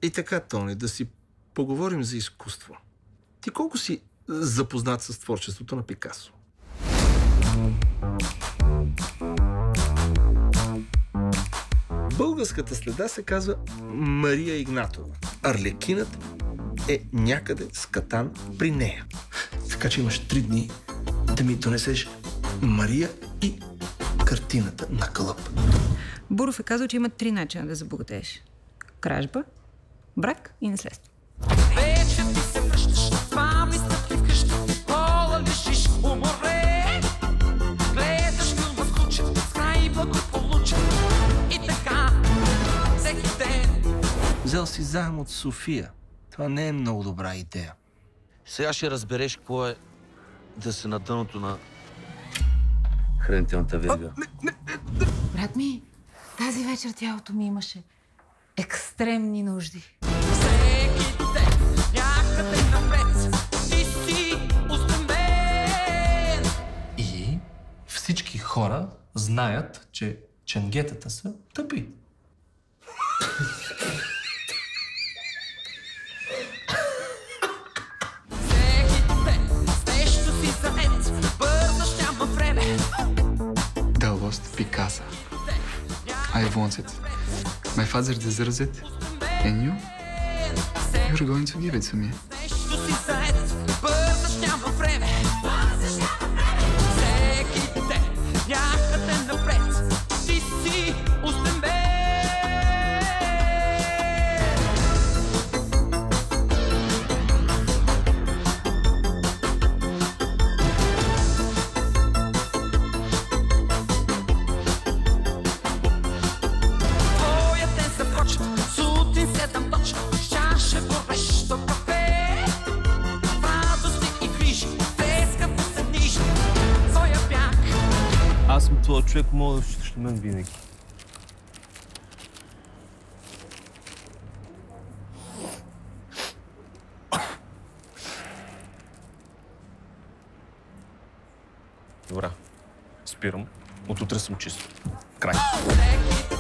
И така, Тони, да си поговорим за изкуство. Ти колко си запознат с творчеството на Пикасо? Българската следа се казва Мария Игнатова. Арлекинът е някъде скатан при нея. Така че имаш 3 дни да ми донесеш Мария и картината на кълъп. Буров е казал, че има 3 начина да забогатееш. Кражба, брак и наследство. Вече ти се връщаш, спамни стъпки вкъщи, пола лежиш, уморе. Гледаш филма с куче, с край благополучен. И така, всеки ден. Взел си заем от София. Това не е много добра идея. Сега ще разбереш какво е да се на дъното на хранителната верига. Брат ми, тази вечер тялото ми имаше екстремни нужди. Всеки ден, някъде напред, ти си устремен. И всички хора знаят, че ченгетата са тъпи. Всеки ден, с нещо си заед, бързаш, няма време. That was Picasso. I want it. My father deserves it. And you? You're going to give it to me. Нещо си заед, бързаш, няма време. Всеки ден, някъде напред, ти си устремен. Твоя ден започва, сутрин 7 точно, чаша горещо кафе. В радости и грижи, треската се нижи, твоя бяг. Аз съм твой човек, мога да срещу мен винаги. Добре, спирам. От утре съм чист. Край. Всеки